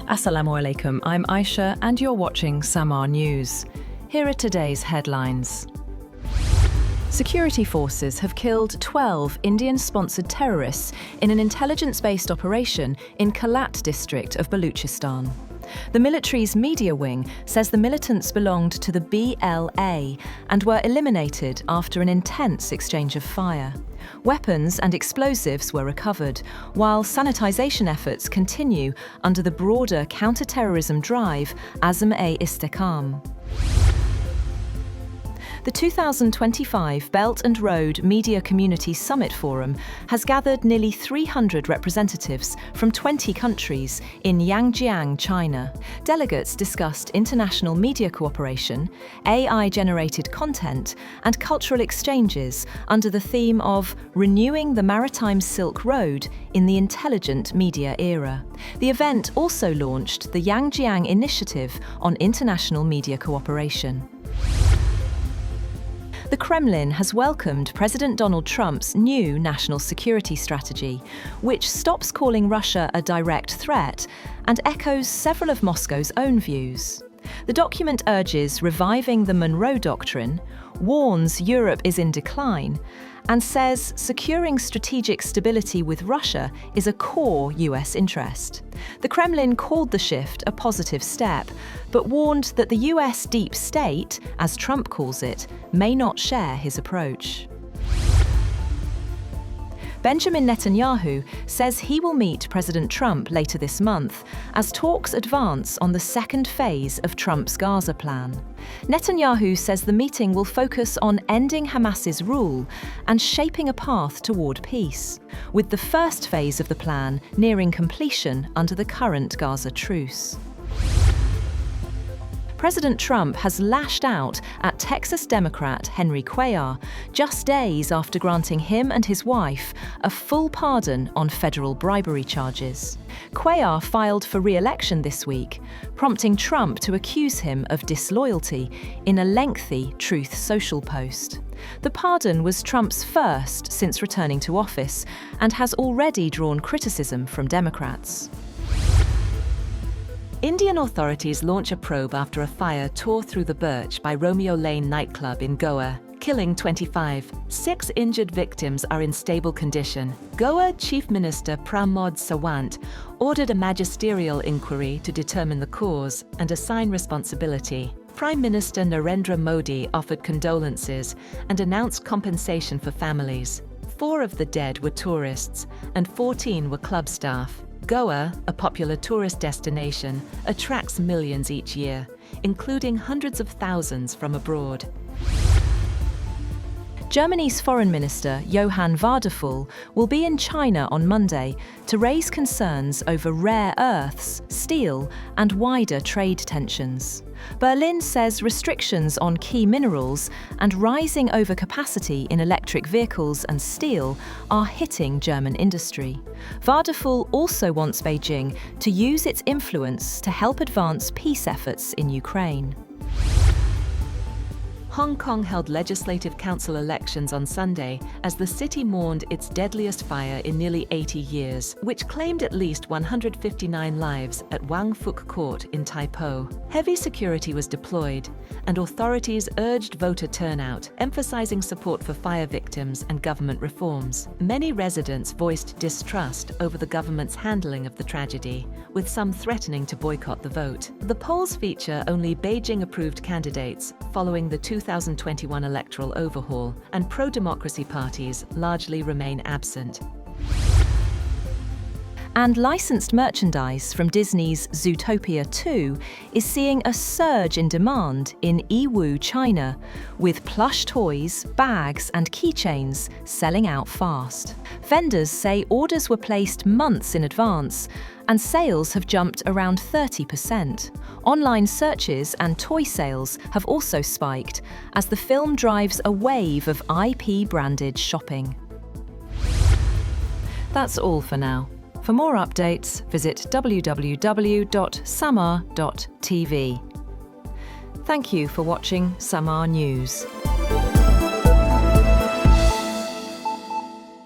Assalamu alaikum, I'm Aisha and you're watching Samaa News. Here are today's headlines. Security forces have killed 12 Indian-sponsored terrorists in an intelligence-based operation in Kalat district of Baluchistan. The military's media wing says the militants belonged to the BLA and were eliminated after an intense exchange of fire. Weapons and explosives were recovered, while sanitization efforts continue under the broader counter-terrorism drive Azm-e-Istikam. The 2025 Belt and Road Media Community Summit Forum has gathered nearly 300 representatives from 20 countries in Yangjiang, China. Delegates discussed international media cooperation, AI-generated content, and cultural exchanges under the theme of renewing the Maritime Silk Road in the intelligent media era. The event also launched the Yangjiang Initiative on international media cooperation. The Kremlin has welcomed President Donald Trump's new national security strategy, which stops calling Russia a direct threat and echoes several of Moscow's own views. The document urges reviving the Monroe Doctrine, warns Europe is in decline, and says securing strategic stability with Russia is a core US interest. The Kremlin called the shift a positive step, but warned that the US deep state, as Trump calls it, may not share his approach. Benjamin Netanyahu says he will meet President Trump later this month as talks advance on the second phase of Trump's Gaza plan. Netanyahu says the meeting will focus on ending Hamas's rule and shaping a path toward peace, with the first phase of the plan nearing completion under the current Gaza truce. President Trump has lashed out at Texas Democrat Henry Cuellar just days after granting him and his wife a full pardon on federal bribery charges. Cuellar filed for re-election this week, prompting Trump to accuse him of disloyalty in a lengthy Truth Social post. The pardon was Trump's first since returning to office and has already drawn criticism from Democrats. Indian authorities launch a probe after a fire tore through the Birch by Romeo Lane nightclub in Goa, killing 25. 6 injured victims are in stable condition. Goa Chief Minister Pramod Sawant ordered a magisterial inquiry to determine the cause and assign responsibility. Prime Minister Narendra Modi offered condolences and announced compensation for families. 4 of the dead were tourists and 14 were club staff. Goa, a popular tourist destination, attracts millions each year, including hundreds of thousands from abroad. Germany's Foreign Minister Johann Wadephul will be in China on Monday to raise concerns over rare earths, steel, and wider trade tensions. Berlin says restrictions on key minerals and rising overcapacity in electric vehicles and steel are hitting German industry. Wadephul also wants Beijing to use its influence to help advance peace efforts in Ukraine. Hong Kong held Legislative Council elections on Sunday as the city mourned its deadliest fire in nearly 80 years, which claimed at least 159 lives at Wang Fuk Court in Tai Po. Heavy security was deployed, and authorities urged voter turnout, emphasizing support for fire victims and government reforms. Many residents voiced distrust over the government's handling of the tragedy, with some threatening to boycott the vote. The polls feature only Beijing-approved candidates following the 2021 electoral overhaul, and pro-democracy parties largely remain absent. And licensed merchandise from Disney's Zootopia 2 is seeing a surge in demand in Yiwu, China, with plush toys, bags, and keychains selling out fast. Vendors say orders were placed months in advance, and sales have jumped around 30%. Online searches and toy sales have also spiked as the film drives a wave of IP-branded shopping. That's all for now. For more updates, visit www.samaa.tv. Thank you for watching Samaa News.